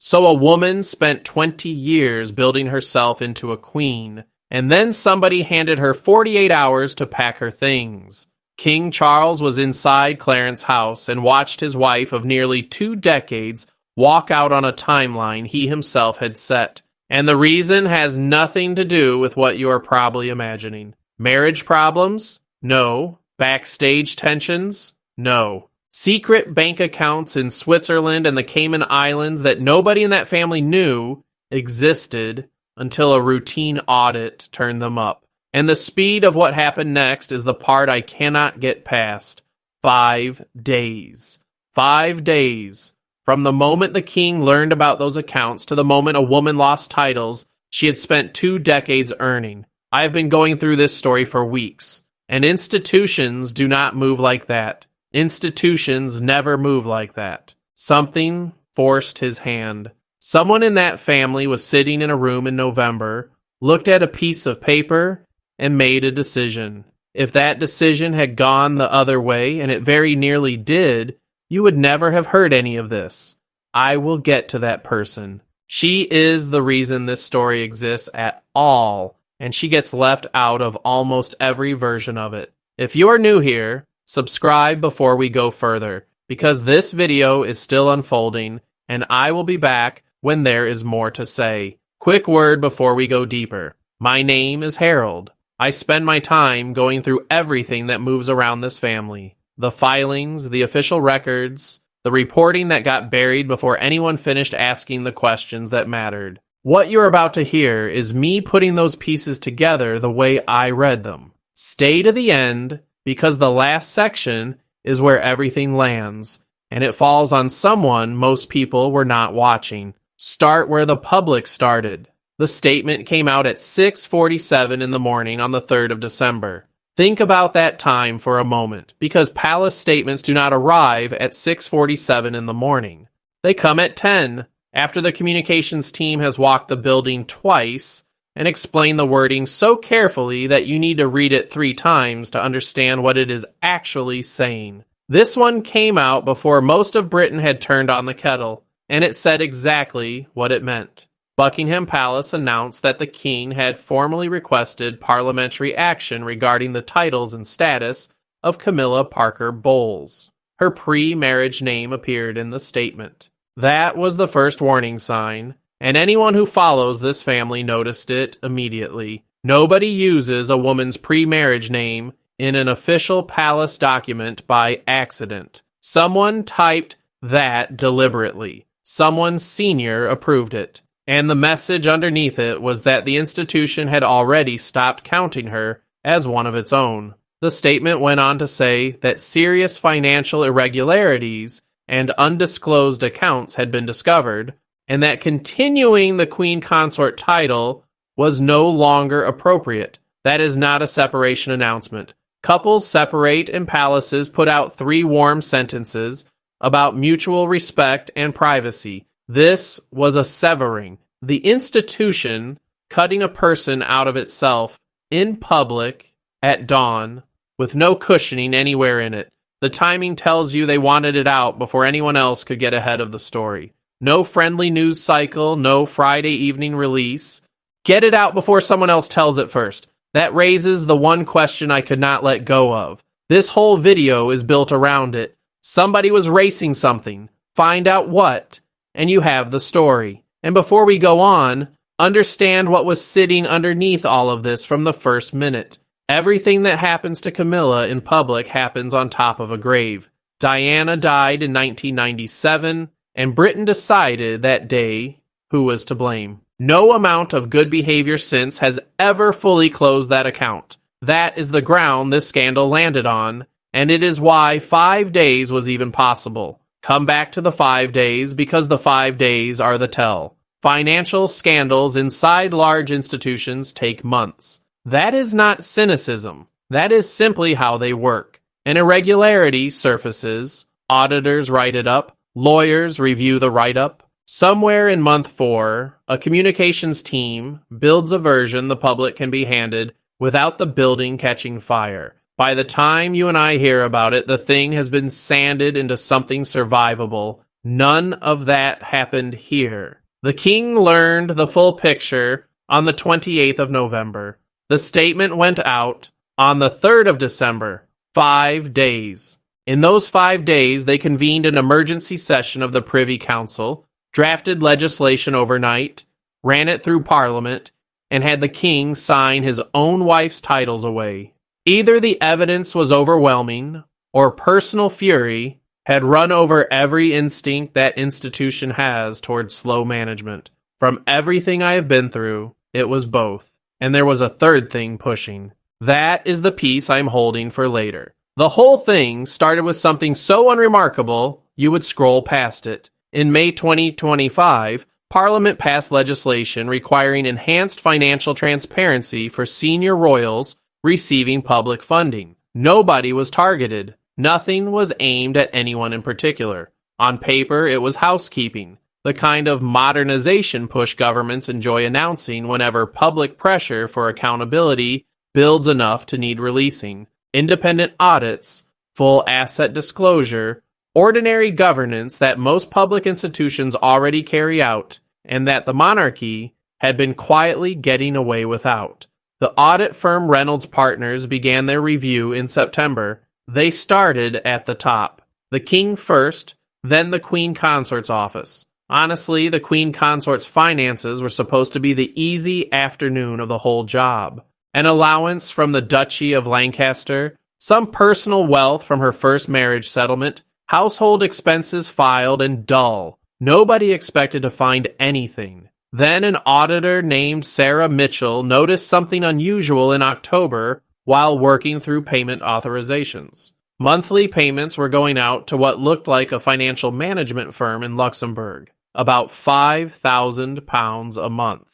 So a woman spent 20 years building herself into a queen, and then somebody handed her 48 hours to pack her things. King Charles was inside Clarence's house and watched his wife of nearly 2 decades walk out on a timeline he himself had set. And the reason has nothing to do with what you are probably imagining. Marriage problems? No. Backstage tensions? No. Secret bank accounts in Switzerland and the Cayman Islands that nobody in that family knew existed until a routine audit turned them up. And the speed of what happened next is the part I cannot get past. 5 days. 5 days. From the moment the king learned about those accounts to the moment a woman lost titles she had spent 2 decades earning. I have been going through this story for weeks. And institutions do not move like that. Institutions never move like that. Something forced his hand. Someone in that family was sitting in a room in November, looked at a piece of paper, and made a decision. If that decision had gone the other way, and it very nearly did, you would never have heard any of this. I will get to that person. She is the reason this story exists at all, and she gets left out of almost every version of it. If you are new here, subscribe before we go further, because this video is still unfolding, and I will be back when there is more to say. Quick word before we go deeper. My name is Harold. I spend my time going through everything that moves around this family. The filings, the official records, the reporting that got buried before anyone finished asking the questions that mattered. What you're about to hear is me putting those pieces together the way I read them. Stay to the end, because the last section is where everything lands, and it falls on someone most people were not watching. Start where the public started. The statement came out at 6:47 in the morning on the 3rd of December. Think about that time for a moment, because palace statements do not arrive at 6:47 in the morning. They come at 10, after the communications team has walked the building twice and explained the wording so carefully that you need to read it 3 times to understand what it is actually saying. This one came out before most of Britain had turned on the kettle, and it said exactly what it meant. Buckingham Palace announced that the king had formally requested parliamentary action regarding the titles and status of Camilla Parker Bowles. Her pre-marriage name appeared in the statement. That was the first warning sign, and anyone who follows this family noticed it immediately. Nobody uses a woman's pre-marriage name in an official palace document by accident. Someone typed that deliberately. Someone senior approved it. And the message underneath it was that the institution had already stopped counting her as one of its own. The statement went on to say that serious financial irregularities and undisclosed accounts had been discovered, and that continuing the queen consort title was no longer appropriate. That is not a separation announcement. Couples separate and palaces put out 3 warm sentences about mutual respect and privacy. This was a severing. The institution cutting a person out of itself in public at dawn with no cushioning anywhere in it. The timing tells you they wanted it out before anyone else could get ahead of the story. No friendly news cycle, no Friday evening release. Get it out before someone else tells it first. That raises the one question I could not let go of. This whole video is built around it. Somebody was racing something. Find out what, and you have the story. And before we go on, understand what was sitting underneath all of this from the first minute. Everything that happens to Camilla in public happens on top of a grave. Diana died in 1997, and Britain decided that day who was to blame. No amount of good behavior since has ever fully closed that account. That is the ground this scandal landed on, and it is why 5 days was even possible. Come back to the 5 days, because the 5 days are the tell. Financial scandals inside large institutions take months. That is not cynicism. That is simply how they work. An irregularity surfaces, auditors write it up, lawyers review the write-up. Somewhere in month 4, a communications team builds a version the public can be handed without the building catching fire. By the time you and I hear about it, the thing has been sanded into something survivable, None of that happened here. The king learned the full picture on the 28th of November. The statement went out on the 3rd of December, 5 days. In those 5 days, they convened an emergency session of the Privy Council, drafted legislation overnight, ran it through Parliament, and had the king sign his own wife's titles away. Either the evidence was overwhelming, or personal fury had run over every instinct that institution has towards slow management. From everything I have been through, it was both. And there was a third thing pushing. That is the piece I'm holding for later. The whole thing started with something so unremarkable, you would scroll past it. In May 2025, Parliament passed legislation requiring enhanced financial transparency for senior royals receiving public funding. Nobody was targeted. Nothing was aimed at anyone in particular. On paper, it was housekeeping, the kind of modernization push governments enjoy announcing whenever public pressure for accountability builds enough to need releasing. Independent audits, full asset disclosure, ordinary governance that most public institutions already carry out, and that the monarchy had been quietly getting away without. The audit firm Reynolds Partners began their review in September. They started at the top. The king first, then the queen consort's office. Honestly, the queen consort's finances were supposed to be the easy afternoon of the whole job. An allowance from the Duchy of Lancaster, some personal wealth from her first marriage settlement, household expenses filed, and dull. Nobody expected to find anything. Then an auditor named Sarah Mitchell noticed something unusual in October while working through payment authorizations. Monthly payments were going out to what looked like a financial management firm in Luxembourg, about £5,000 a month.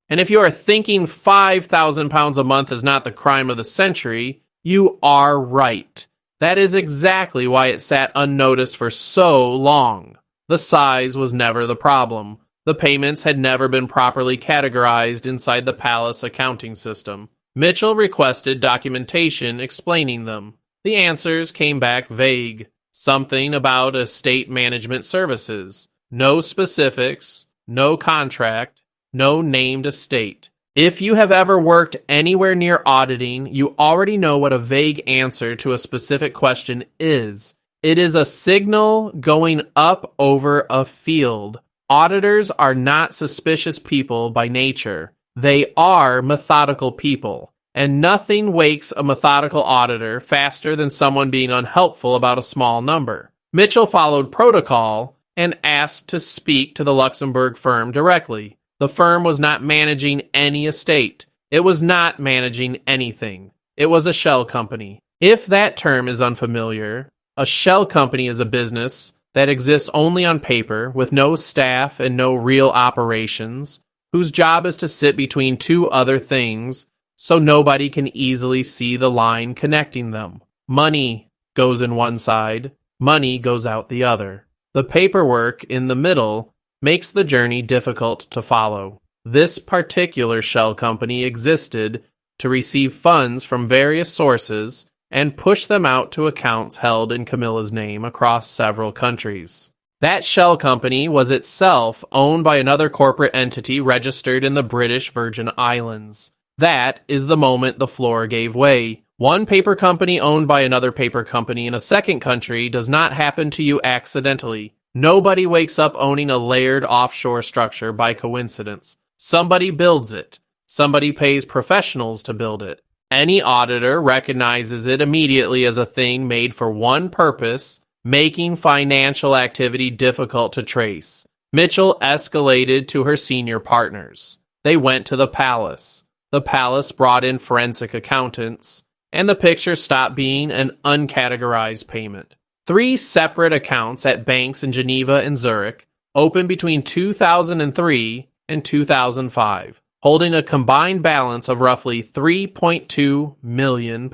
And if you are thinking £5,000 a month is not the crime of the century, you are right. That is exactly why it sat unnoticed for so long. The size was never the problem. The payments had never been properly categorized inside the palace accounting system. Mitchell requested documentation explaining them. The answers came back vague. Something about estate management services. No specifics, no contract, no named estate. If you have ever worked anywhere near auditing, you already know what a vague answer to a specific question is. It is a signal going up over a field. Auditors are not suspicious people by nature. They are methodical people, and nothing wakes a methodical auditor faster than someone being unhelpful about a small number. Mitchell followed protocol and asked to speak to the Luxembourg firm directly. The firm was not managing any estate. It was not managing anything. It was a shell company. If that term is unfamiliar, a shell company is a business that exists only on paper, with no staff and no real operations, whose job is to sit between two other things so nobody can easily see the line connecting them. Money goes in one side, money goes out the other. The paperwork in the middle makes the journey difficult to follow. This particular shell company existed to receive funds from various sources and push them out to accounts held in Camilla's name across several countries. That shell company was itself owned by another corporate entity registered in the British Virgin Islands. That is the moment the floor gave way. One paper company owned by another paper company in a second country does not happen to you accidentally. Nobody wakes up owning a layered offshore structure by coincidence. Somebody builds it. Somebody pays professionals to build it. Any auditor recognizes it immediately as a thing made for one purpose, making financial activity difficult to trace. Mitchell escalated to her senior partners. They went to the palace. The palace brought in forensic accountants, and the picture stopped being an uncategorized payment. 3 separate accounts at banks in Geneva and Zurich opened between 2003 and 2005. Holding a combined balance of roughly £3.2 million.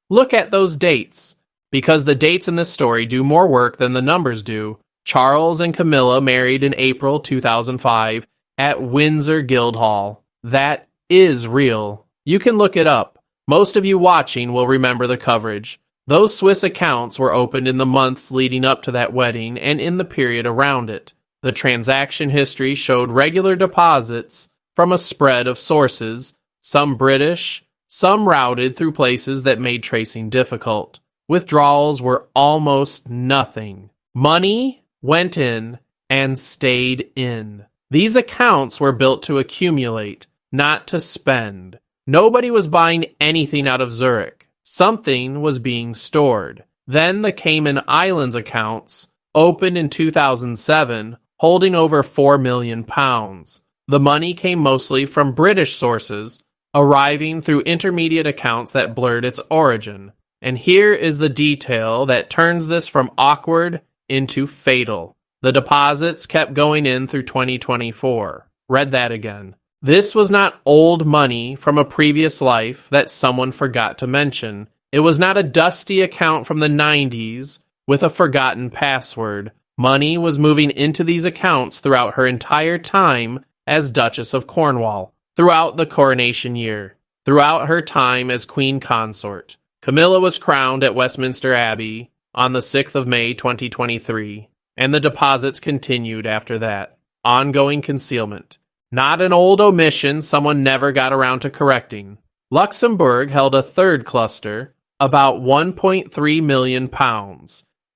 Look at those dates. Because the dates in this story do more work than the numbers do, Charles and Camilla married in April 2005 at Windsor Guildhall. That is real. You can look it up. Most of you watching will remember the coverage. Those Swiss accounts were opened in the months leading up to that wedding and in the period around it. The transaction history showed regular deposits from a spread of sources, some British, some routed through places that made tracing difficult. Withdrawals were almost nothing. Money went in and stayed in. These accounts were built to accumulate, not to spend. Nobody was buying anything out of Zurich. Something was being stored. Then the Cayman Islands accounts opened in 2007, holding over £4 million. The money came mostly from British sources, arriving through intermediate accounts that blurred its origin. And here is the detail that turns this from awkward into fatal. The deposits kept going in through 2024. Read that again. This was not old money from a previous life that someone forgot to mention. It was not a dusty account from the 90s with a forgotten password. Money was moving into these accounts throughout her entire time as Duchess of Cornwall, throughout the coronation year, throughout her time as Queen Consort. Camilla was crowned at Westminster Abbey on the 6th of May 2023, and the deposits continued after that. Ongoing concealment. Not an old omission someone never got around to correcting. Luxembourg held a third cluster, about £1.3 million,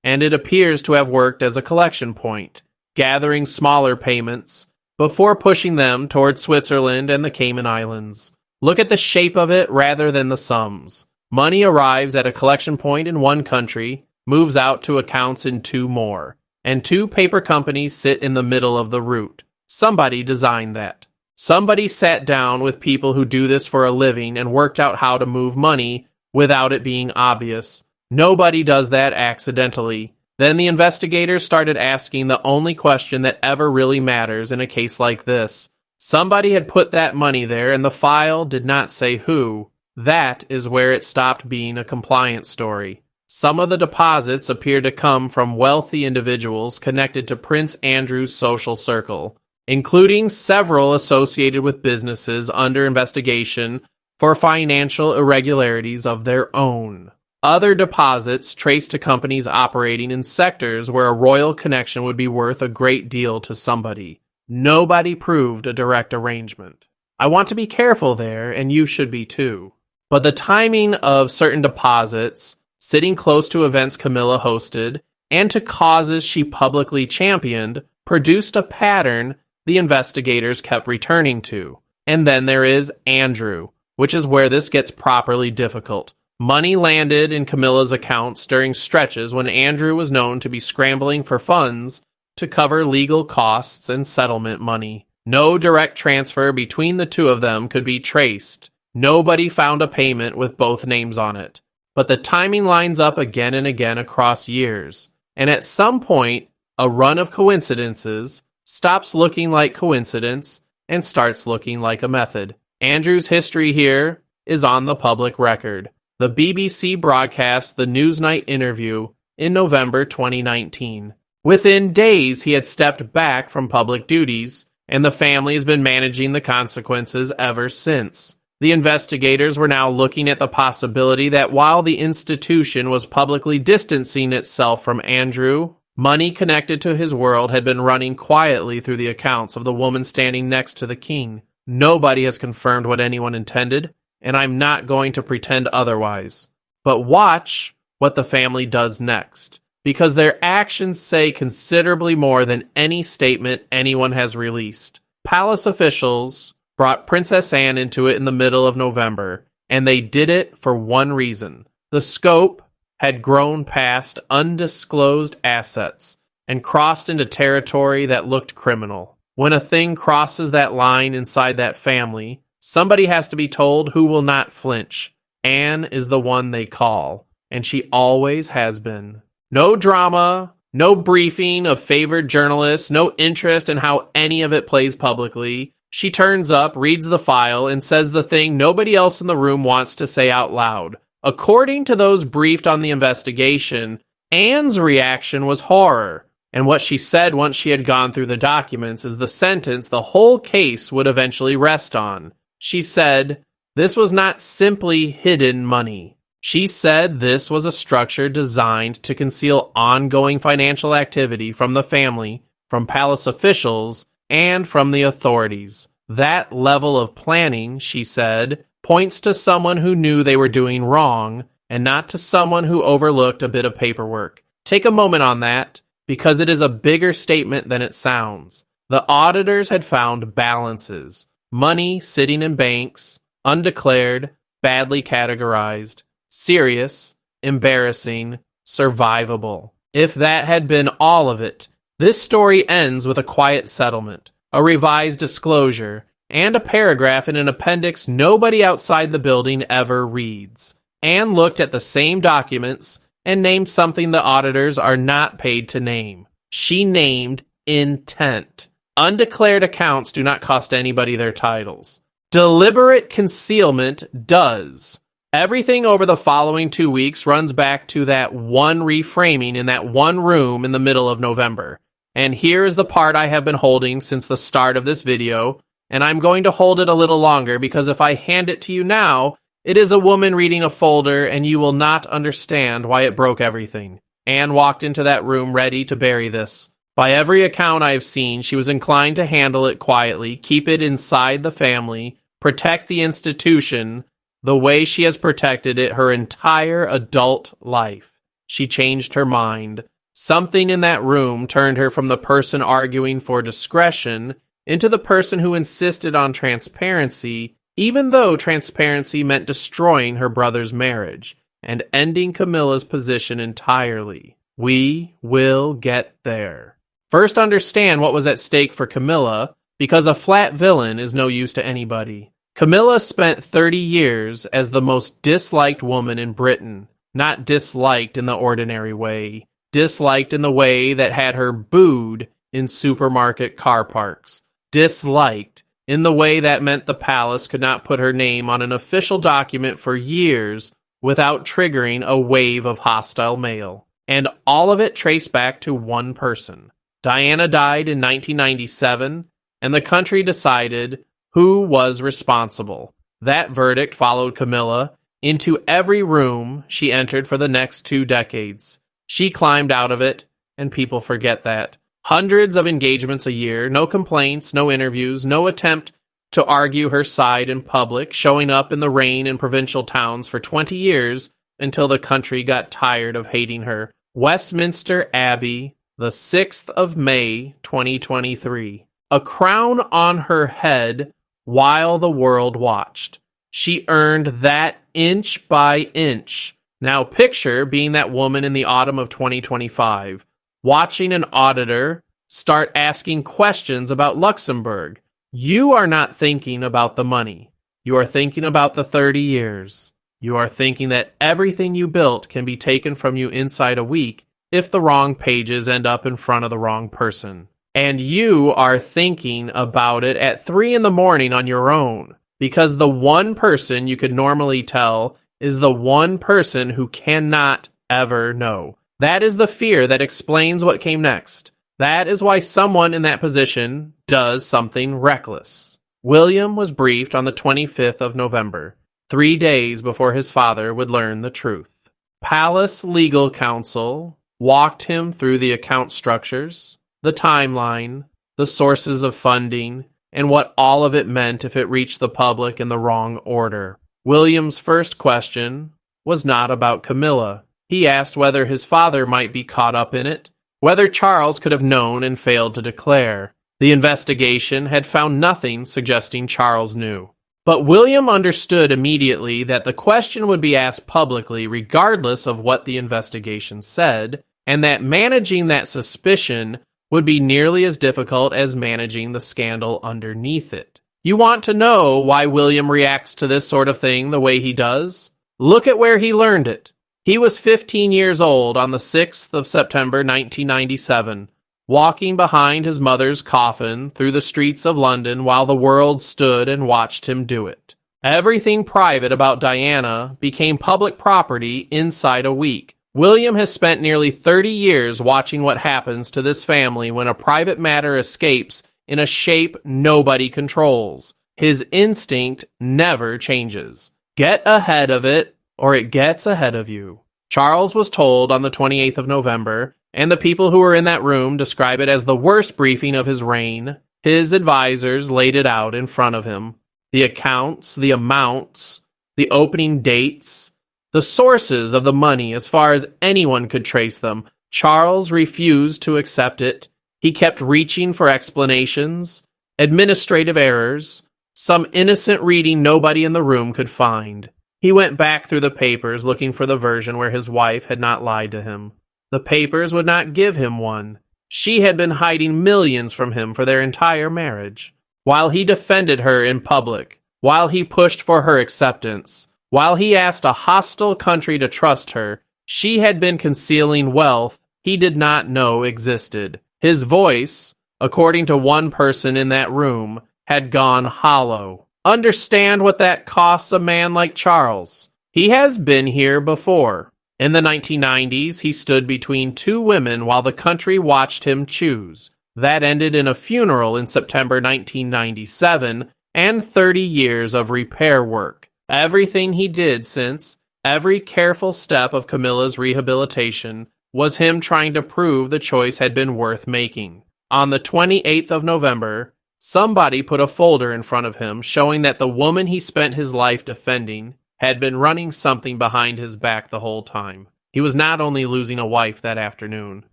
and it appears to have worked as a collection point, gathering smaller payments before pushing them toward Switzerland and the Cayman Islands. Look at the shape of it rather than the sums. Money arrives at a collection point in one country, moves out to accounts in two more, and two paper companies sit in the middle of the route. Somebody designed that. Somebody sat down with people who do this for a living and worked out how to move money without it being obvious. Nobody does that accidentally. Then the investigators started asking the only question that ever really matters in a case like this. Somebody had put that money there and the file did not say who. That is where it stopped being a compliance story. Some of the deposits appear to come from wealthy individuals connected to Prince Andrew's social circle, including several associated with businesses under investigation for financial irregularities of their own. Other deposits traced to companies operating in sectors where a royal connection would be worth a great deal to somebody. Nobody proved a direct arrangement. I want to be careful there, and you should be too. But the timing of certain deposits, sitting close to events Camilla hosted, and to causes she publicly championed, produced a pattern the investigators kept returning to. And then there is Andrew, which is where this gets properly difficult. Money landed in Camilla's accounts during stretches when Andrew was known to be scrambling for funds to cover legal costs and settlement money. No direct transfer between the two of them could be traced. Nobody found a payment with both names on it. But the timing lines up again and again across years. And at some point, a run of coincidences stops looking like coincidence and starts looking like a method. Andrew's history here is on the public record. The BBC broadcast the Newsnight interview in November 2019. Within days, he had stepped back from public duties, and the family has been managing the consequences ever since. The investigators were now looking at the possibility that while the institution was publicly distancing itself from Andrew, money connected to his world had been running quietly through the accounts of the woman standing next to the king. Nobody has confirmed what anyone intended, and I'm not going to pretend otherwise. But watch what the family does next, because their actions say considerably more than any statement anyone has released. Palace officials brought Princess Anne into it in the middle of November, and they did it for one reason. The scope had grown past undisclosed assets and crossed into territory that looked criminal. When a thing crosses that line inside that family, somebody has to be told who will not flinch. Anne is the one they call, and she always has been. No drama, no briefing of favored journalists, no interest in how any of it plays publicly. She turns up, reads the file, and says the thing nobody else in the room wants to say out loud. According to those briefed on the investigation, Anne's reaction was horror. And what she said once she had gone through the documents is the sentence the whole case would eventually rest on. She said, "This was not simply hidden money. She said this was a structure designed to conceal ongoing financial activity from the family, from palace officials, and from the authorities. That level of planning, she said, points to someone who knew they were doing wrong and not to someone who overlooked a bit of paperwork. Take a moment on that, because it is a bigger statement than it sounds. The auditors had found balances, money sitting in banks, undeclared, badly categorized, serious, embarrassing, survivable. If that had been all of it, this story ends with a quiet settlement, a revised disclosure, and a paragraph in an appendix nobody outside the building ever reads. Anne looked at the same documents and named something the auditors are not paid to name. She named intent. Undeclared accounts do not cost anybody their titles. Deliberate concealment does. Everything over the following 2 weeks runs back to that one reframing in that one room in the middle of November. And here is the part I have been holding since the start of this video, and I'm going to hold it a little longer because if I hand it to you now, it is a woman reading a folder and you will not understand why it broke everything. Anne walked into that room ready to bury this. By every account I have seen, she was inclined to handle it quietly, keep it inside the family, protect the institution the way she has protected it her entire adult life. She changed her mind. Something in that room turned her from the person arguing for discretion into the person who insisted on transparency, even though transparency meant destroying her brother's marriage and ending Camilla's position entirely. We will get there. First, understand what was at stake for Camilla, because a flat villain is no use to anybody. Camilla spent 30 years as the most disliked woman in Britain, not disliked in the ordinary way, disliked in the way that had her booed in supermarket car parks, disliked in the way that meant the palace could not put her name on an official document for years without triggering a wave of hostile mail. And all of it traced back to one person. Diana died in 1997, and the country decided who was responsible. That verdict followed Camilla into every room she entered for the next 2 decades. She climbed out of it, and people forget that. Hundreds of engagements a year, no complaints, no interviews, no attempt to argue her side in public, showing up in the rain in provincial towns for 20 years until the country got tired of hating her. Westminster Abbey, the 6th of May, 2023. A crown on her head while the world watched. She earned that inch by inch. Now picture being that woman in the autumn of 2025, watching an auditor start asking questions about Luxembourg. You are not thinking about the money. You are thinking about the 30 years. You are thinking that everything you built can be taken from you inside a week if the wrong pages end up in front of the wrong person. And you are thinking about it at 3 a.m. on your own, because the one person you could normally tell is the one person who cannot ever know. That is the fear that explains what came next. That is why someone in that position does something reckless. William was briefed on the 25th of November, 3 days before his father would learn the truth. Palace Legal Counsel walked him through the account structures, the timeline, the sources of funding, and what all of it meant if it reached the public in the wrong order. William's first question was not about Camilla. He asked whether his father might be caught up in it, whether Charles could have known and failed to declare. The investigation had found nothing suggesting Charles knew. But William understood immediately that the question would be asked publicly regardless of what the investigation said, and that managing that suspicion would be nearly as difficult as managing the scandal underneath it. You want to know why William reacts to this sort of thing the way he does? Look at where he learned it. He was 15 years old on the 6th of September 1997, walking behind his mother's coffin through the streets of London while the world stood and watched him do it. Everything private about Diana became public property inside a week. William has spent nearly 30 years watching what happens to this family when a private matter escapes in a shape nobody controls. His instinct never changes. Get ahead of it or it gets ahead of you. Charles was told on the 28th of November, and the people who were in that room describe it as the worst briefing of his reign. His advisors laid it out in front of him. The accounts, the amounts, the opening dates, the sources of the money as far as anyone could trace them. Charles refused to accept it. He kept reaching for explanations, administrative errors, some innocent reading nobody in the room could find. He went back through the papers looking for the version where his wife had not lied to him. The papers would not give him one. She had been hiding millions from him for their entire marriage. While he defended her in public, while he pushed for her acceptance, while he asked a hostile country to trust her, she had been concealing wealth he did not know existed. His voice, according to one person in that room, had gone hollow. Understand what that costs a man like Charles. He has been here before. In the 1990s, he stood between two women while the country watched him choose. That ended in a funeral in September 1997 and 30 years of repair work. Everything he did since, every careful step of Camilla's rehabilitation, was him trying to prove the choice had been worth making. On the 28th of November, somebody put a folder in front of him showing that the woman he spent his life defending had been running something behind his back the whole time. He was not only losing a wife that afternoon,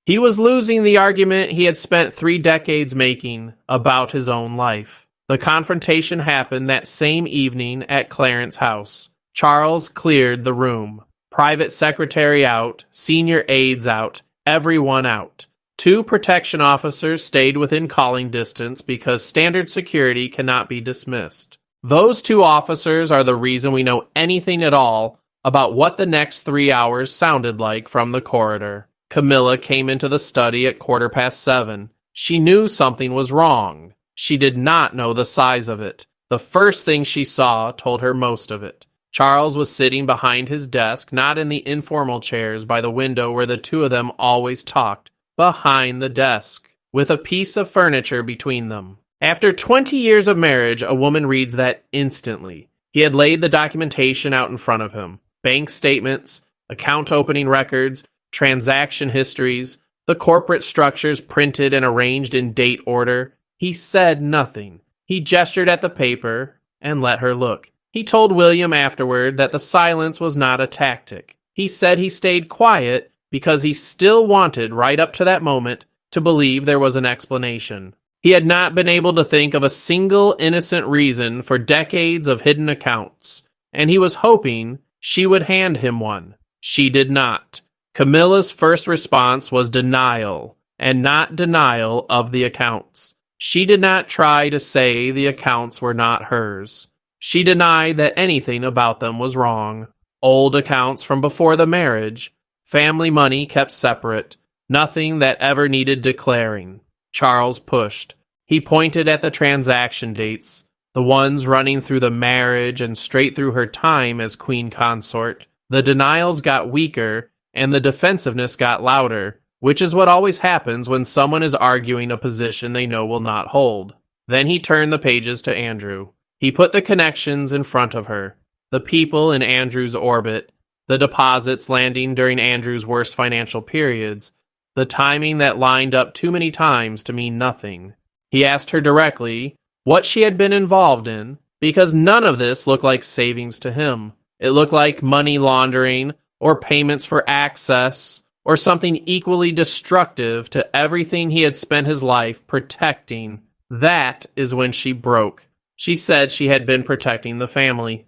he was losing the argument he had spent 3 decades making about his own life. The confrontation happened that same evening at Clarence House. Charles cleared the room. Private secretary out, senior aides out, everyone out. 2 protection officers stayed within calling distance because standard security cannot be dismissed. Those 2 officers are the reason we know anything at all about what the next 3 hours sounded like from the corridor. Camilla came into the study at 7:15. She knew something was wrong. She did not know the size of it. The first thing she saw told her most of it. Charles was sitting behind his desk, not in the informal chairs by the window where the 2 of them always talked, behind the desk, with a piece of furniture between them. After 20 years of marriage, a woman reads that instantly. He had laid the documentation out in front of him. Bank statements, account opening records, transaction histories, the corporate structures printed and arranged in date order. He said nothing. He gestured at the paper and let her look. He told William afterward that the silence was not a tactic. He said he stayed quiet because he still wanted, right up to that moment, to believe there was an explanation. He had not been able to think of a single innocent reason for decades of hidden accounts, and he was hoping she would hand him one. She did not. Camilla's first response was denial, and not denial of the accounts. She did not try to say the accounts were not hers. She denied that anything about them was wrong. Old accounts from before the marriage, family money kept separate, nothing that ever needed declaring. Charles pushed. He pointed at the transaction dates, the ones running through the marriage and straight through her time as queen consort. The denials got weaker, and the defensiveness got louder, which is what always happens when someone is arguing a position they know will not hold. Then he turned the pages to Andrew. He put the connections in front of her, the people in Andrew's orbit, the deposits landing during Andrew's worst financial periods, the timing that lined up too many times to mean nothing. He asked her directly what she had been involved in, because none of this looked like savings to him. It looked like money laundering, or payments for access, or something equally destructive to everything he had spent his life protecting. That is when she broke. She said she had been protecting the family.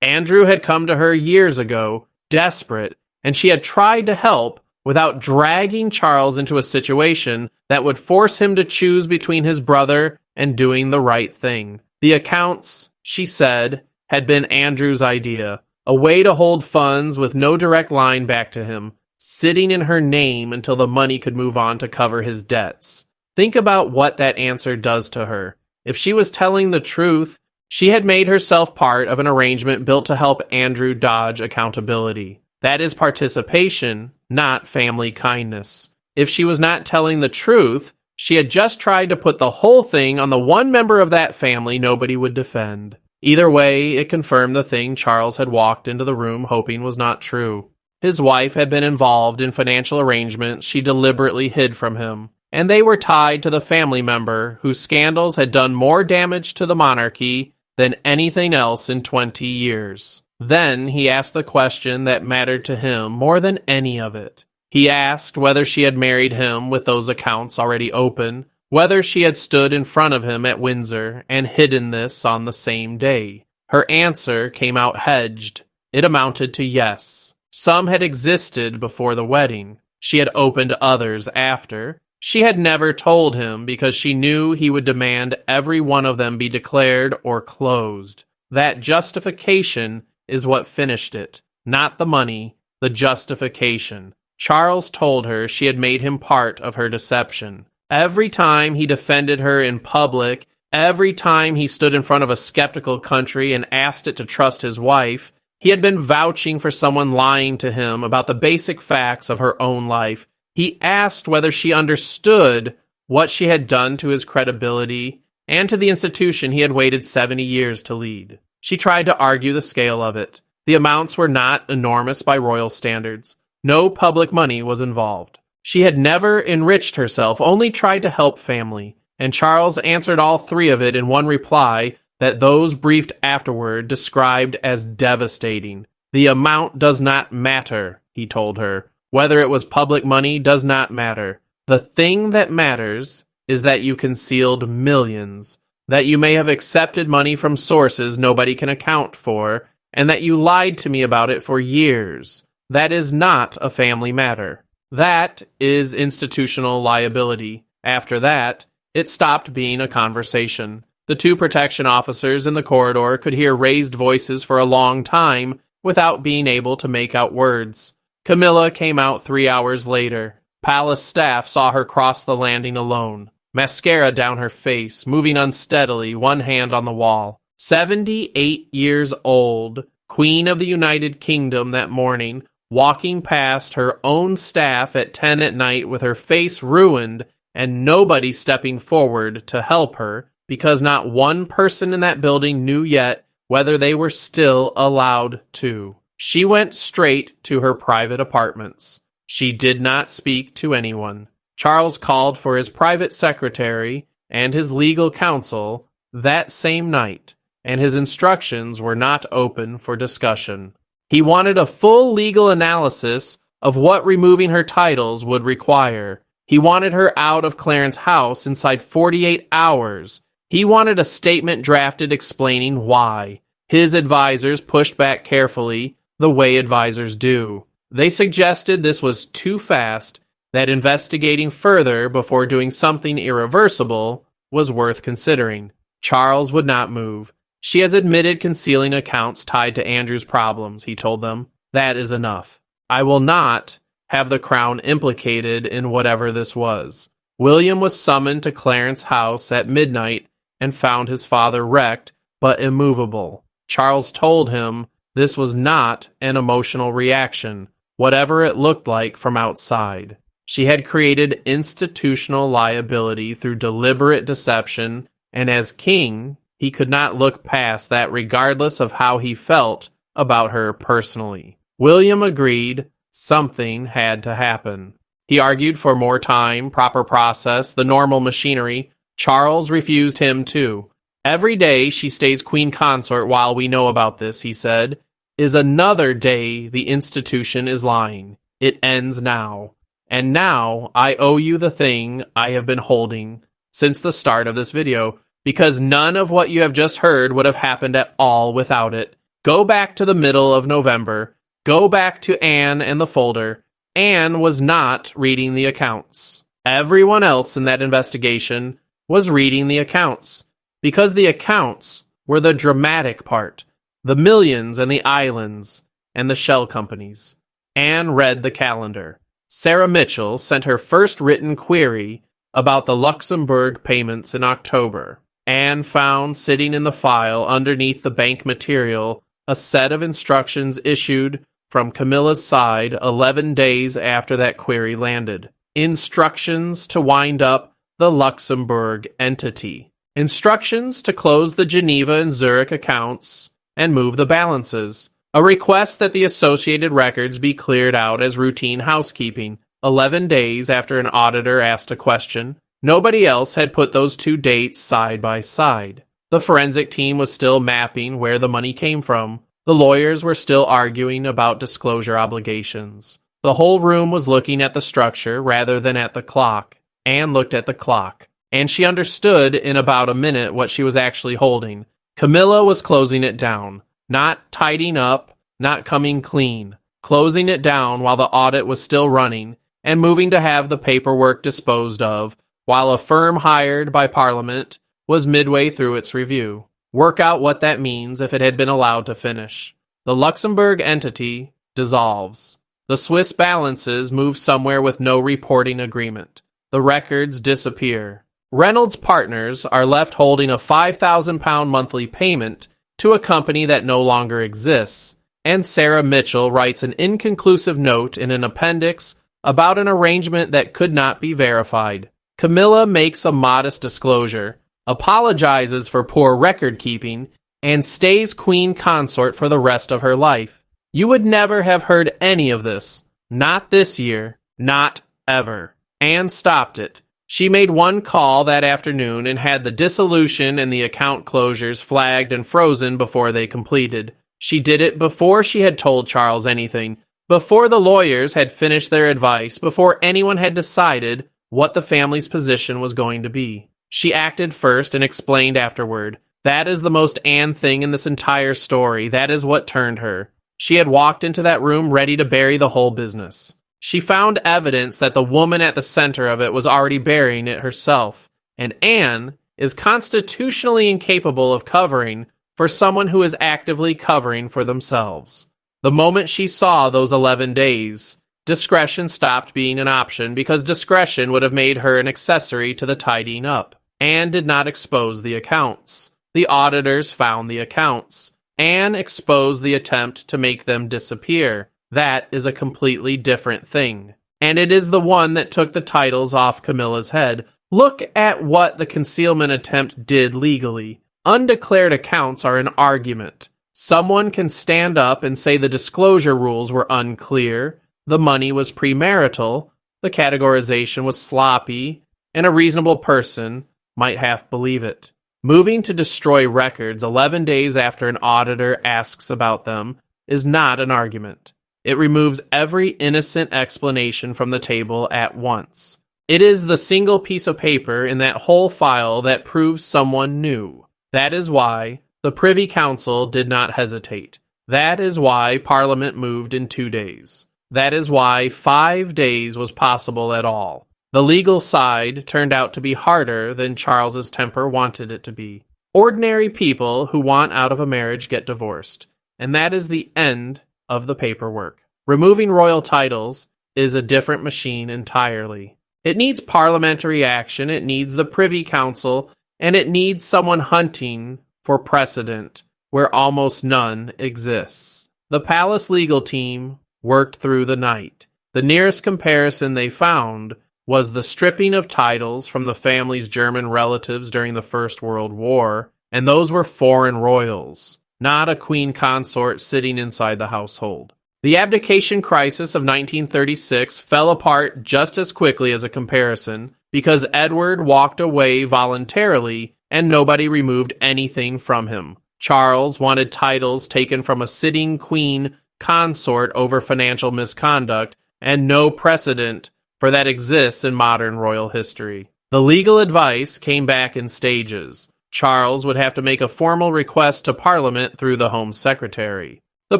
Andrew had come to her years ago, desperate, and she had tried to help without dragging Charles into a situation that would force him to choose between his brother and doing the right thing. The accounts, she said, had been Andrew's idea, a way to hold funds with no direct line back to him, sitting in her name until the money could move on to cover his debts. Think about what that answer does to her. If she was telling the truth, she had made herself part of an arrangement built to help Andrew dodge accountability. That is participation, not family kindness. If she was not telling the truth, she had just tried to put the whole thing on the one member of that family nobody would defend. Either way, it confirmed the thing Charles had walked into the room hoping was not true. His wife had been involved in financial arrangements she deliberately hid from him, and they were tied to the family member whose scandals had done more damage to the monarchy than anything else in 20 years. Then he asked the question that mattered to him more than any of it. He asked whether she had married him with those accounts already open, whether she had stood in front of him at Windsor and hidden this on the same day. Her answer came out hedged. It amounted to yes. Some had existed before the wedding. She had opened others after. She had never told him because she knew he would demand every one of them be declared or closed. That justification is what finished it. Not the money, the justification. Charles told her she had made him part of her deception. Every time he defended her in public, every time he stood in front of a skeptical country and asked it to trust his wife, he had been vouching for someone lying to him about the basic facts of her own life. He asked whether she understood what she had done to his credibility and to the institution he had waited 70 years to lead. She tried to argue the scale of it. The amounts were not enormous by royal standards. No public money was involved. She had never enriched herself, only tried to help family, and Charles answered all three of it in one reply that those briefed afterward described as devastating. The amount does not matter, he told her. Whether it was public money does not matter. The thing that matters is that you concealed millions, that you may have accepted money from sources nobody can account for, and that you lied to me about it for years. That is not a family matter. That is institutional liability. After that, it stopped being a conversation. The two protection officers in the corridor could hear raised voices for a long time without being able to make out words. Camilla came out 3 hours later. Palace staff saw her cross the landing alone, mascara down her face, moving unsteadily, one hand on the wall. 78 years old, Queen of the United Kingdom that morning, walking past her own staff at 10 at night with her face ruined and nobody stepping forward to help her because not one person in that building knew yet whether they were still allowed to. She went straight to her private apartments. She did not speak to anyone. Charles called for his private secretary and his legal counsel that same night, and his instructions were not open for discussion. He wanted a full legal analysis of what removing her titles would require. He wanted her out of Clarence House inside 48 hours. He wanted a statement drafted explaining why. His advisors pushed back carefully, the way advisors do. They suggested this was too fast, that investigating further before doing something irreversible was worth considering. Charles would not move. She has admitted concealing accounts tied to Andrew's problems, he told them. That is enough. I will not have the crown implicated in whatever this was. William was summoned to Clarence House at midnight and found his father wrecked, but immovable. Charles told him this was not an emotional reaction, whatever it looked like from outside. She had created institutional liability through deliberate deception, and as king, he could not look past that regardless of how he felt about her personally. William agreed something had to happen. He argued for more time, proper process, the normal machinery. Charles refused him too. Every day she stays queen consort while we know about this, he said, is another day the institution is lying. It ends now. And now I owe you the thing I have been holding since the start of this video, because none of what you have just heard would have happened at all without it. Go back to the middle of November. Go back to Anne and the folder. Anne was not reading the accounts. Everyone else in that investigation was reading the accounts, because the accounts were the dramatic part, the millions and the islands and the shell companies. Anne read the calendar. Sarah Mitchell sent her first written query about the Luxembourg payments in October. Anne found sitting in the file underneath the bank material a set of instructions issued from Camilla's side 11 days after that query landed. Instructions to wind up the Luxembourg entity. instructions to close the Geneva and Zurich accounts and move the balances, a request that the associated records be cleared out as routine housekeeping. 11 days after an auditor asked a question, nobody else had put those two dates side by side. The forensic team was still mapping where the money came from. The lawyers were still arguing about disclosure obligations. The whole room was looking at the structure rather than at the clock. Anne looked at the clock, and she understood in about a minute what she was actually holding. Camilla was closing it down, not tidying up, not coming clean, closing it down while the audit was still running, and moving to have the paperwork disposed of, while a firm hired by Parliament was midway through its review. Work out what that means if it had been allowed to finish. The Luxembourg entity dissolves. The Swiss balances move somewhere with no reporting agreement. The records disappear. Reynolds Partners are left holding a £5,000 monthly payment to a company that no longer exists, and Sarah Mitchell writes an inconclusive note in an appendix about an arrangement that could not be verified. Camilla makes a modest disclosure, apologizes for poor record keeping, and stays queen consort for the rest of her life. You would never have heard any of this. Not this year. Not ever. Anne stopped it. She made one call that afternoon and had the dissolution and the account closures flagged and frozen before they completed. She did it before she had told Charles anything, before the lawyers had finished their advice, before anyone had decided what the family's position was going to be. She acted first and explained afterward. That is the most Anne thing in this entire story. That is what turned her. She had walked into that room ready to bury the whole business. She found evidence that the woman at the center of it was already burying it herself, and Anne is constitutionally incapable of covering for someone who is actively covering for themselves. The moment she saw those 11 days, discretion stopped being an option because discretion would have made her an accessory to the tidying up. Anne did not expose the accounts. The auditors found the accounts. Anne exposed the attempt to make them disappear. That is a completely different thing. And it is the one that took the titles off Camilla's head. Look at what the concealment attempt did legally. Undeclared accounts are an argument. Someone can stand up and say the disclosure rules were unclear, the money was premarital, the categorization was sloppy, and a reasonable person might half believe it. Moving to destroy records 11 days after an auditor asks about them is not an argument. It removes every innocent explanation from the table at once. It is the single piece of paper in that whole file that proves someone knew. That is why the Privy Council did not hesitate. That is why Parliament moved in 2 days. That is why 5 days was possible at all. The legal side turned out to be harder than Charles's temper wanted it to be. Ordinary people who want out of a marriage get divorced, and that is the end of the paperwork. Removing royal titles is a different machine entirely. It needs parliamentary action, it needs the Privy Council, and it needs someone hunting for precedent where almost none exists. The palace legal team worked through the night. The nearest comparison they found was the stripping of titles from the family's German relatives during the First World War, and those were foreign royals, not a queen consort sitting inside the household. The abdication crisis of 1936 fell apart just as quickly as a comparison because Edward walked away voluntarily and nobody removed anything from him. Charles wanted titles taken from a sitting queen consort over financial misconduct, and no precedent for that exists in modern royal history. The legal advice came back in stages. Charles would have to make a formal request to Parliament through the Home Secretary. The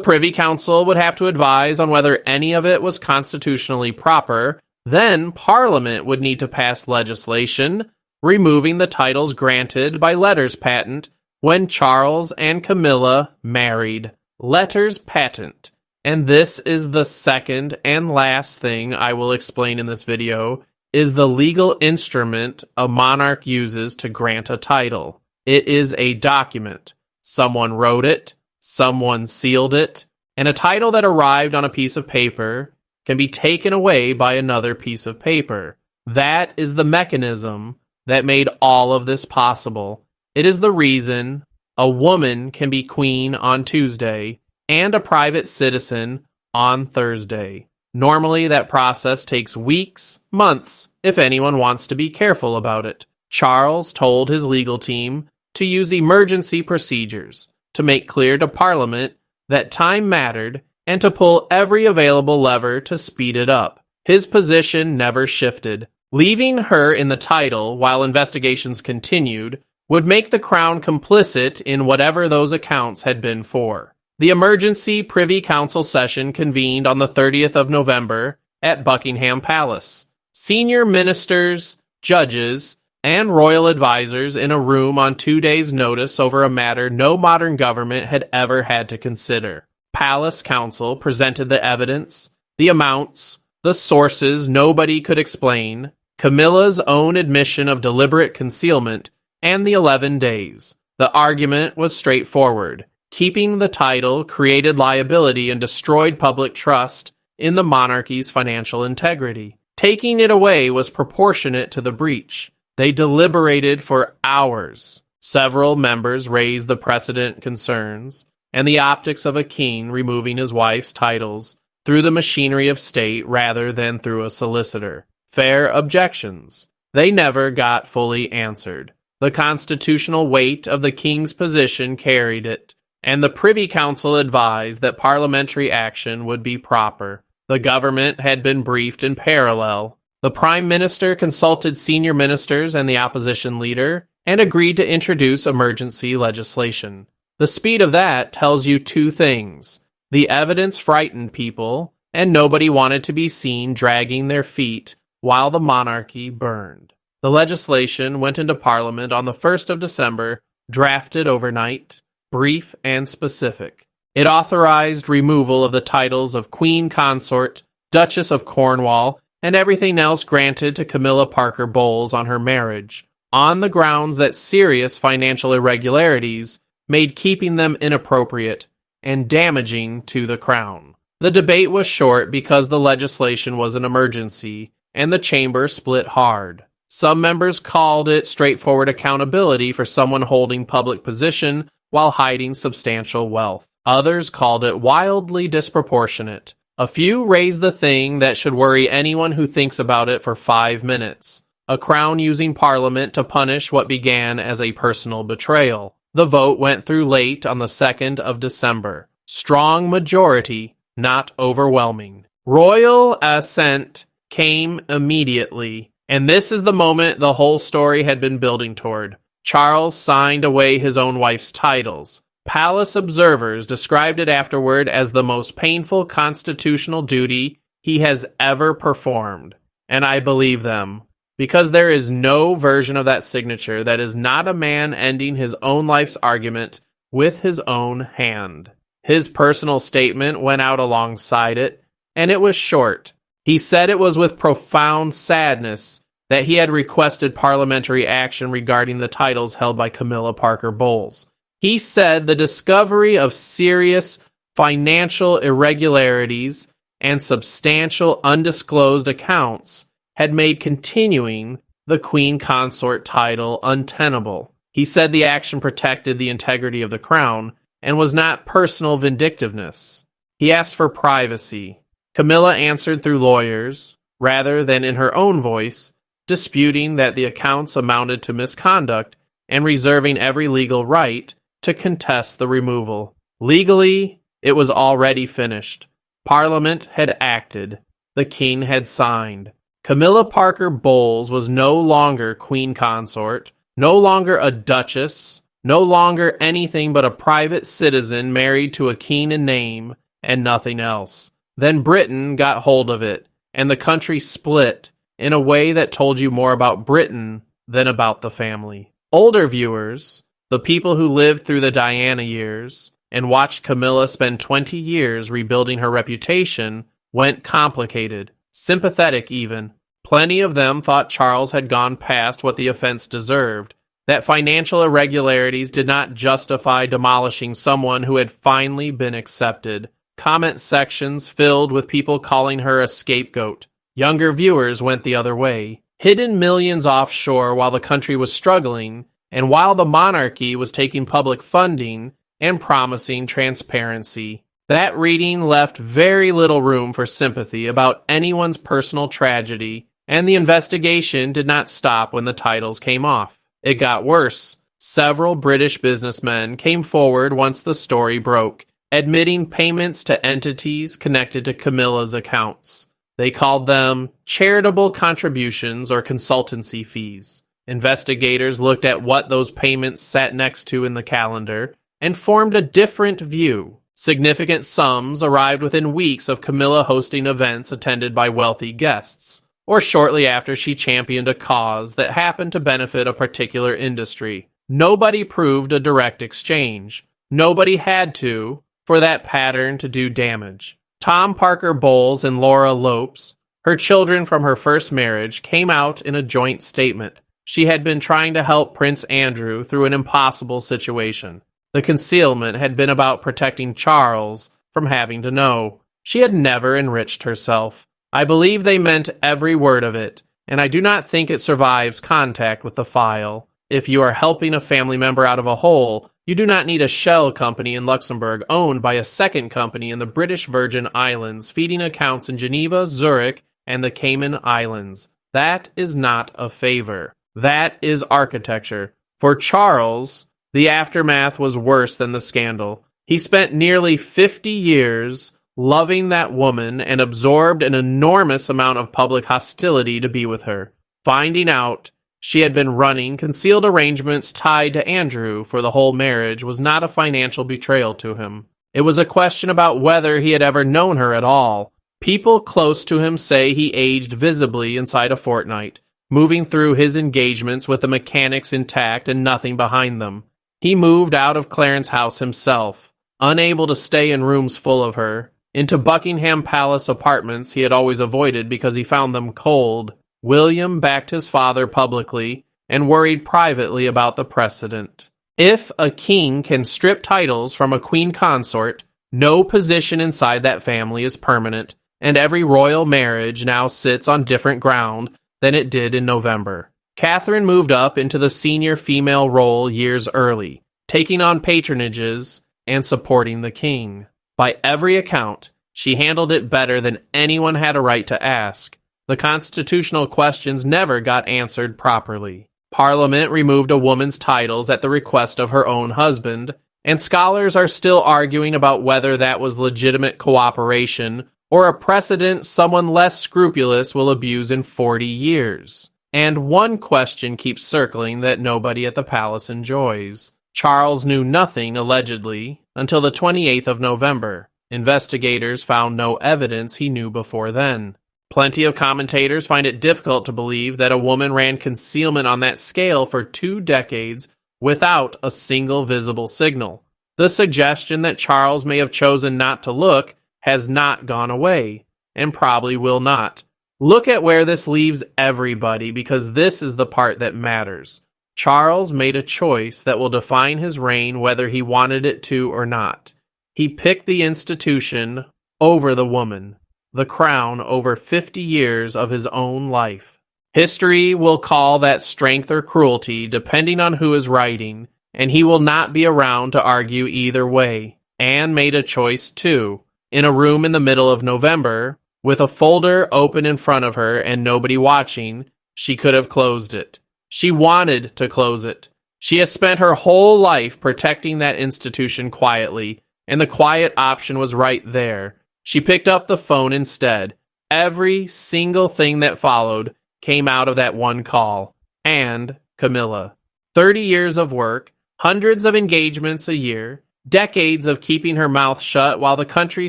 Privy Council would have to advise on whether any of it was constitutionally proper. Then Parliament would need to pass legislation removing the titles granted by letters patent when Charles and Camilla married. Letters patent. And this is the second and last thing I will explain in this video, is the legal instrument a monarch uses to grant a title. It is a document. Someone wrote it, someone sealed it, and a title that arrived on a piece of paper can be taken away by another piece of paper. That is the mechanism that made all of this possible. It is the reason a woman can be queen on Tuesday and a private citizen on Thursday. Normally, that process takes weeks, months, if anyone wants to be careful about it. Charles told his legal team to use emergency procedures to make clear to Parliament that time mattered and to pull every available lever to speed it up. His position never shifted. Leaving her in the title while investigations continued would make the Crown complicit in whatever those accounts had been for. The emergency Privy Council session convened on the 30th of November at Buckingham Palace. Senior ministers, judges, and royal advisors in a room on 2 days' notice over a matter no modern government had ever had to consider. Palace Council presented the evidence, the amounts, the sources nobody could explain, Camilla's own admission of deliberate concealment, and the 11 days. The argument was straightforward. Keeping the title created liability and destroyed public trust in the monarchy's financial integrity. Taking it away was proportionate to the breach. They deliberated for hours. Several members raised the precedent concerns and the optics of a king removing his wife's titles through the machinery of state rather than through a solicitor. Fair objections. They never got fully answered. The constitutional weight of the king's position carried it, and the Privy Council advised that parliamentary action would be proper. The government had been briefed in parallel. The Prime Minister consulted senior ministers and the opposition leader and agreed to introduce emergency legislation. The speed of that tells you two things. The evidence frightened people, and nobody wanted to be seen dragging their feet while the monarchy burned. The legislation went into Parliament on the 1st of December, drafted overnight, brief and specific. It authorized removal of the titles of Queen Consort, Duchess of Cornwall, and everything else granted to Camilla Parker Bowles on her marriage, on the grounds that serious financial irregularities made keeping them inappropriate and damaging to the crown. The debate was short because the legislation was an emergency, and the chamber split hard. Some members called it straightforward accountability for someone holding public position while hiding substantial wealth. Others called it wildly disproportionate. A few raised the thing that should worry anyone who thinks about it for 5 minutes: a crown using Parliament to punish what began as a personal betrayal. The vote went through late on the 2nd of December. Strong majority, not overwhelming. Royal assent came immediately, and this is the moment the whole story had been building toward. Charles signed away his own wife's titles. Palace observers described it afterward as the most painful constitutional duty he has ever performed, and I believe them, because there is no version of that signature that is not a man ending his own life's argument with his own hand. His personal statement went out alongside it, and it was short. He said it was with profound sadness that he had requested parliamentary action regarding the titles held by Camilla Parker Bowles. He said the discovery of serious financial irregularities and substantial undisclosed accounts had made continuing the Queen Consort title untenable. He said the action protected the integrity of the crown and was not personal vindictiveness. He asked for privacy. Camilla answered through lawyers, rather than in her own voice, disputing that the accounts amounted to misconduct and reserving every legal right to contest the removal. Legally, it was already finished. Parliament had acted. The king had signed. Camilla Parker Bowles was no longer Queen Consort, no longer a duchess, no longer anything but a private citizen married to a king in name and nothing else. Then Britain got hold of it, and the country split in a way that told you more about Britain than about the family. Older viewers, the people who lived through the Diana years and watched Camilla spend 20 years rebuilding her reputation, went complicated, sympathetic even. Plenty of them thought Charles had gone past what the offense deserved, that financial irregularities did not justify demolishing someone who had finally been accepted. Comment sections filled with people calling her a scapegoat. Younger viewers went the other way. hidden millions offshore while the country was struggling, and while the monarchy was taking public funding and promising transparency. That reading left very little room for sympathy about anyone's personal tragedy, and the investigation did not stop when the titles came off. It got worse. Several British businessmen came forward once the story broke, admitting payments to entities connected to Camilla's accounts. They called them charitable contributions or consultancy fees. Investigators looked at what those payments sat next to in the calendar and formed a different view. Significant sums arrived within weeks of Camilla hosting events attended by wealthy guests, or shortly after she championed a cause that happened to benefit a particular industry. Nobody proved a direct exchange. Nobody had to, for that pattern to do damage. Tom Parker Bowles and Laura Lopes, her children from her first marriage, came out in a joint statement. She had been trying to help Prince Andrew through an impossible situation. The concealment had been about protecting Charles from having to know. She had never enriched herself. I believe they meant every word of it, and I do not think it survives contact with the file. If you are helping a family member out of a hole, you do not need a shell company in Luxembourg owned by a second company in the British Virgin Islands feeding accounts in Geneva, Zurich, and the Cayman Islands. That is not a favor. That is architecture. For Charles, the aftermath was worse than the scandal. He spent nearly 50 years loving that woman and absorbed an enormous amount of public hostility to be with her. Finding out she had been running concealed arrangements tied to Andrew for the whole marriage was not a financial betrayal to him. It was a question about whether he had ever known her at all. People close to him say he aged visibly inside a fortnight, moving through his engagements with the mechanics intact and nothing behind them. He moved out of Clarence House himself, unable to stay in rooms full of her, into Buckingham Palace apartments he had always avoided because he found them cold. William backed his father publicly and worried privately about the precedent. If a king can strip titles from a queen consort, no position inside that family is permanent, and every royal marriage now sits on different ground than it did in November. Catherine moved up into the senior female role years early, taking on patronages and supporting the king. By every account, she handled it better than anyone had a right to ask. The constitutional questions never got answered properly. Parliament removed a woman's titles at the request of her own husband, and scholars are still arguing about whether that was legitimate cooperation or a precedent someone less scrupulous will abuse in 40 years. And one question keeps circling that nobody at the palace enjoys. Charles knew nothing, allegedly, until the 28th of November. Investigators found no evidence he knew before then. Plenty of commentators find it difficult to believe that a woman ran concealment on that scale for 2 decades without a single visible signal. The suggestion that Charles may have chosen not to look has not gone away, and probably will not. Look at where this leaves everybody, because this is the part that matters. Charles made a choice that will define his reign whether he wanted it to or not. He picked the institution over the woman, the crown over 50 years of his own life. History will call that strength or cruelty depending on who is writing, and he will not be around to argue either way. Anne made a choice too. In a room in the middle of November, with a folder open in front of her and nobody watching, she could have closed it. She wanted to close it. She has spent her whole life protecting that institution quietly, and the quiet option was right there. She picked up the phone instead. Every single thing that followed came out of that one call. And Camilla. 30 years of work, hundreds of engagements a year, decades of keeping her mouth shut while the country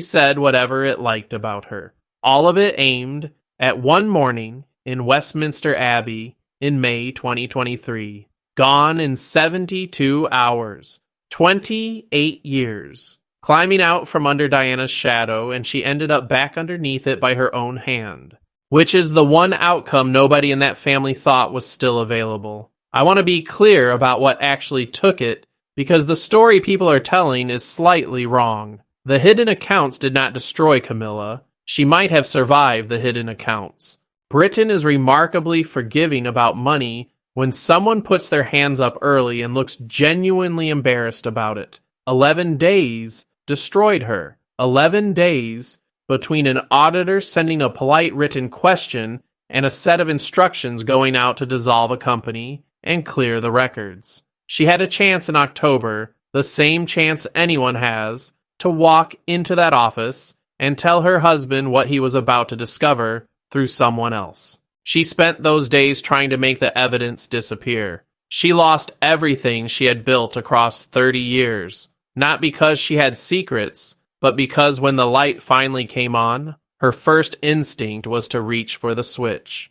said whatever it liked about her. All of it aimed at one morning in Westminster Abbey in May 2023. Gone in 72 hours. 28 years. Climbing out from under Diana's shadow, and she ended up back underneath it by her own hand. Which is the one outcome nobody in that family thought was still available. I want to be clear about what actually took it, because the story people are telling is slightly wrong. The hidden accounts did not destroy Camilla. She might have survived the hidden accounts. Britain is remarkably forgiving about money when someone puts their hands up early and looks genuinely embarrassed about it. 11 days destroyed her. 11 days between an auditor sending a polite written question and a set of instructions going out to dissolve a company and clear the records. She had a chance in October, the same chance anyone has, to walk into that office and tell her husband what he was about to discover through someone else. She spent those days trying to make the evidence disappear. She lost everything she had built across 30 years, not because she had secrets, but because when the light finally came on, her first instinct was to reach for the switch.